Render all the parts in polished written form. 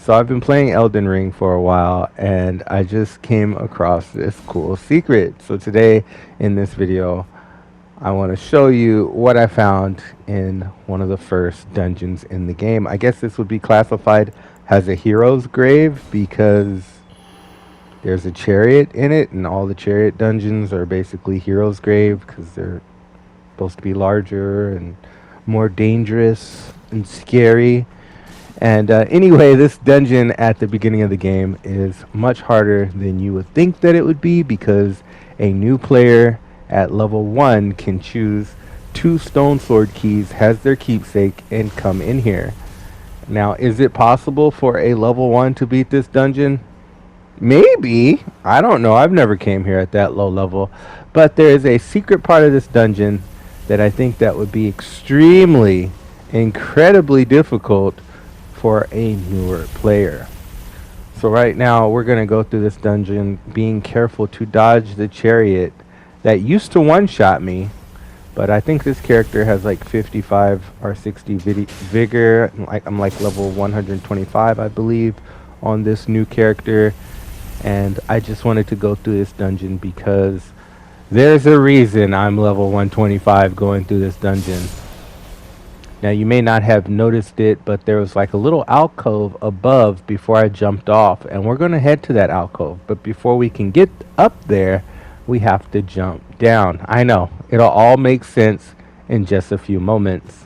So I've been playing Elden Ring for a while and I just came across this cool secret. So today in this video, I want to show you what I found in one of the first dungeons in the game. I guess this would be classified as a hero's grave because there's a chariot in it, and all the chariot dungeons are basically hero's grave because they're supposed to be larger and more dangerous and scary. And anyway, this dungeon at the beginning of the game is much harder than you would think that it would be because a new player at level 1 can choose 2 stone sword keys as their keepsake and come in here. Now, is it possible for a level 1 to beat this dungeon? Maybe. I don't know. I've never came here at that low level. But there is a secret part of this dungeon that I think that would be extremely, incredibly difficult for a newer player. So right now we're going to go through this dungeon being careful to dodge the chariot that used to one-shot me, but I think this character has like 55 or 60 vigor. I'm like level 125 I believe on this new character, and I just wanted to go through this dungeon because there's a reason I'm level 125 going through this dungeon. Now, you may not have noticed it, but there was like a little alcove above before I jumped off, and we're going to head to that alcove. But before we can get up there, we have to jump down. I know, it'll all make sense in just a few moments.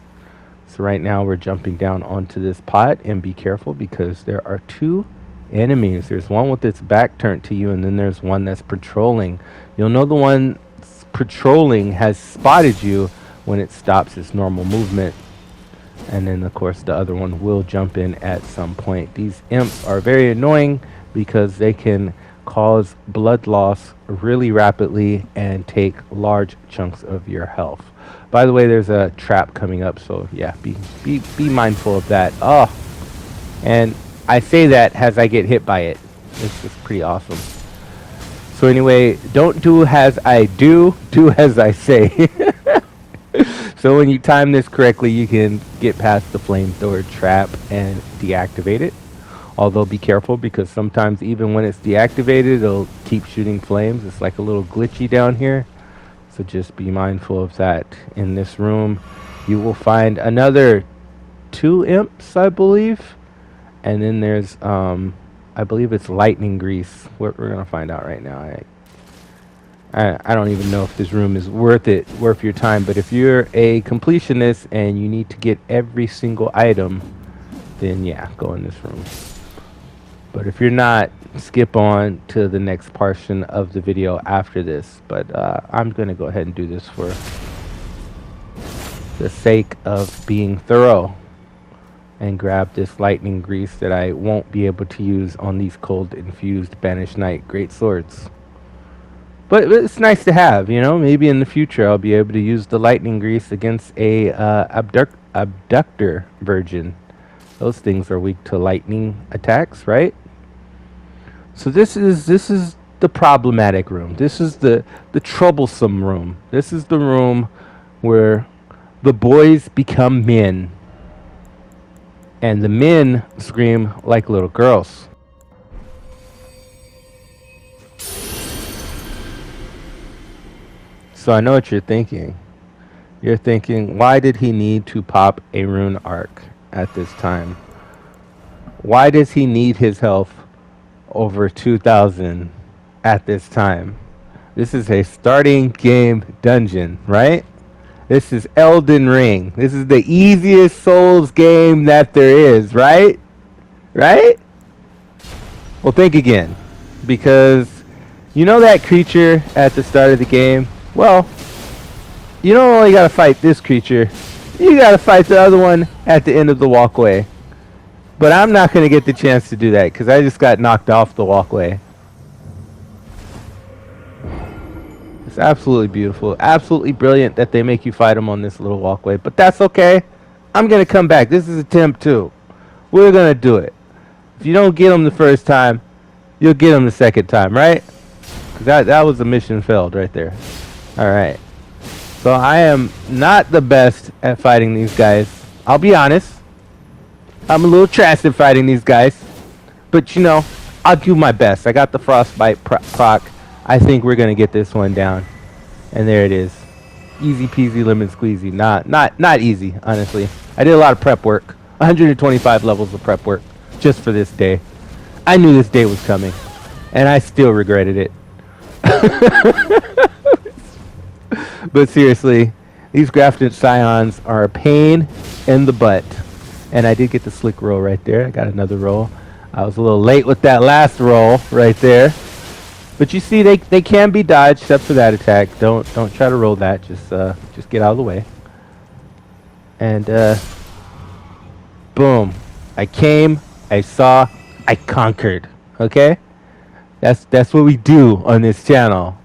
So right now we're jumping down onto this pot, and be careful because there are 2 enemies. There's one with its back turned to you, and then there's one that's patrolling. You'll know the one patrolling has spotted you when it stops its normal movement. And then of course the other one will jump in at some point. These imps are very annoying because they can cause blood loss really rapidly and take large chunks of your health. By the way, there's a trap coming up, so yeah, be mindful of that. Oh, and I say that as I get hit by it. It's just pretty awesome. So anyway, don't do as I do as I say. So when you time this correctly, you can get past the flamethrower trap and deactivate it. Although be careful because sometimes even when it's deactivated, it'll keep shooting flames. It's like a little glitchy down here. So just be mindful of that. In this room, you will find another 2 imps, I believe. And then there's, I believe it's lightning grease. We're going to find out right now. I don't even know if this room is worth your time, but if you're a completionist and you need to get every single item, then yeah, go in this room. But if you're not, skip on to the next portion of the video after this. But I'm going to go ahead and do this for the sake of being thorough and grab this lightning grease that I won't be able to use on these cold infused banished knight great swords. But it's nice to have, you know. Maybe in the future I'll be able to use the lightning grease against a abductor virgin. Those things are weak to lightning attacks, right? So this is the problematic room. This is the troublesome room. This is the room where the boys become men, and the men scream like little girls. So I know what you're thinking. You're thinking, why did he need to pop a rune arc at this time? Why does he need his health over 2,000 at this time? This is a starting game dungeon, right? This is Elden Ring. This is the easiest Souls game that there is, right? Right? Well, think again. Because you know that creature at the start of the game? Well, you don't only gotta fight this creature, you gotta fight the other one at the end of the walkway. But I'm not gonna get the chance to do that because I just got knocked off the walkway. It's absolutely beautiful, absolutely brilliant that they make you fight him on this little walkway. But that's okay. I'm gonna come back. This is attempt 2. We're gonna do it. If you don't get him the first time, you'll get him the second time, right? Because that was a mission failed right there. Alright, so I am not the best at fighting these guys. I'll be honest. I'm a little trash at fighting these guys. But I'll do my best. I got the frostbite proc. I think we're gonna get this one down. And there it is. Easy peasy lemon squeezy. Not easy, honestly. I did a lot of prep work. 125 levels of prep work just for this day. I knew this day was coming, and I still regretted it. But seriously, these grafted scions are a pain in the butt. And I did get the slick roll right there. I got another roll. I was a little late with that last roll right there. But you see, they can be dodged except for that attack. Don't try to roll that. Just get out of the way. And boom. I came, I saw, I conquered. Okay? That's what we do on this channel.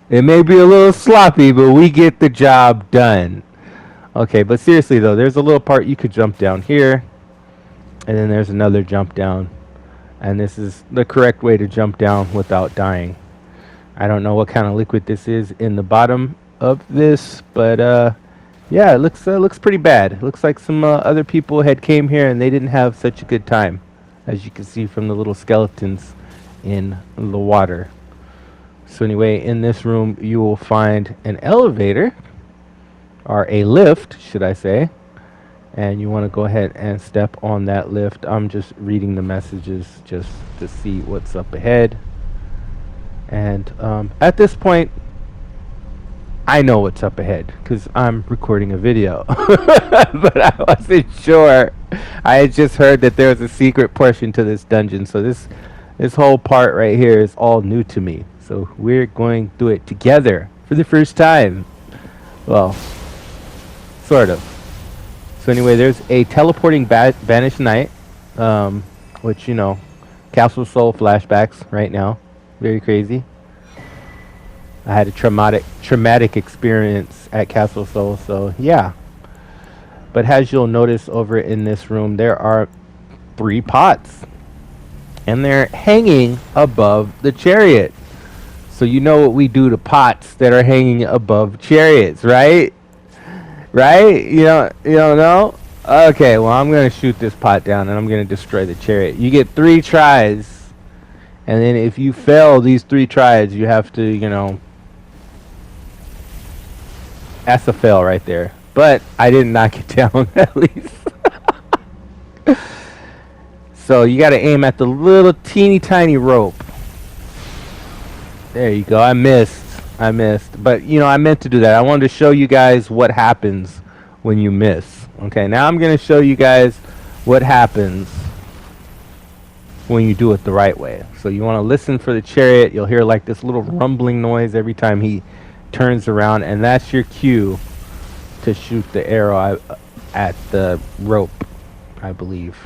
It may be a little sloppy, but we get the job done. Okay, but seriously though, there's a little part you could jump down here, and then there's another jump down, and this is the correct way to jump down without dying. I don't know what kind of liquid this is in the bottom of this, but yeah, it looks pretty bad. It looks like some other people had came here and they didn't have such a good time, as you can see from the little skeletons in the water. So anyway, in this room you will find an elevator, or a lift, should I say, and you want to go ahead and step on that lift. I'm just reading the messages just to see what's up ahead. And at this point, I know what's up ahead because I'm recording a video. But I wasn't sure. I had just heard that there was a secret portion to this dungeon, so this whole part right here is all new to me. So we're going through it together for the first time. Well, sort of. So anyway, there's a teleporting banished knight, which Castle Soul flashbacks right now, very crazy. I had a traumatic experience at Castle Soul, so yeah. But as you'll notice over in this room, there are 3 pots, and they're hanging above the chariot. So you know what we do to pots that are hanging above chariots, right? Right? You don't know? Okay, well, I'm going to shoot this pot down and I'm going to destroy the chariot. You get 3 tries. And then if you fail these 3 tries, you have to, that's a fail right there. But I didn't knock it down, at least. So you got to aim at the little teeny tiny rope. There you go. I missed. But I meant to do that. I wanted to show you guys what happens when you miss. Okay, now I'm going to show you guys what happens when you do it the right way. So you want to listen for the chariot. You'll hear like this little rumbling noise every time he turns around, and that's your cue to shoot the arrow at the rope, I believe.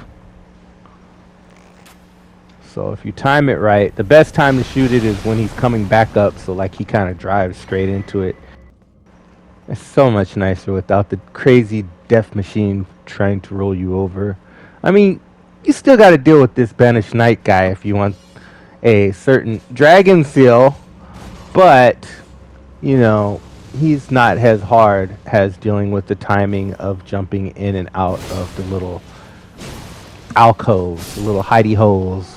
So if you time it right, the best time to shoot it is when he's coming back up, so like he kind of drives straight into it. It's so much nicer without the crazy death machine trying to roll you over. I mean, you still got to deal with this banished knight guy if you want a certain dragon seal, but he's not as hard as dealing with the timing of jumping in and out of the little alcoves, the little hidey holes.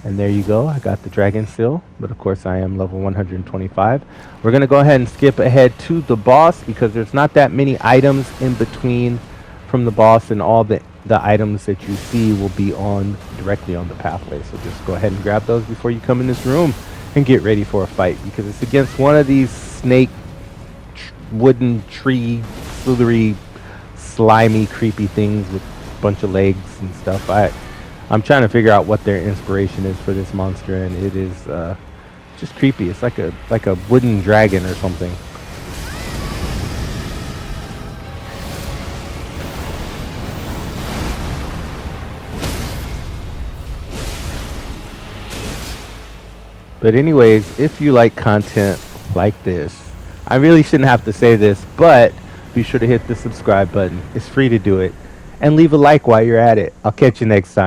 And there you go, I got the dragon seal, but of course I am level 125. We're going to go ahead and skip ahead to the boss because there's not that many items in between from the boss, and all the items that you see will be directly on the pathway. So just go ahead and grab those before you come in this room and get ready for a fight, because it's against one of these snake, wooden tree, slithery, slimy, creepy things with a bunch of legs and stuff. I'm trying to figure out what their inspiration is for this monster, and it is just creepy. It's like a wooden dragon or something. But anyways, if you like content like this, I really shouldn't have to say this, but be sure to hit the subscribe button. It's free to do it. And leave a like while you're at it. I'll catch you next time.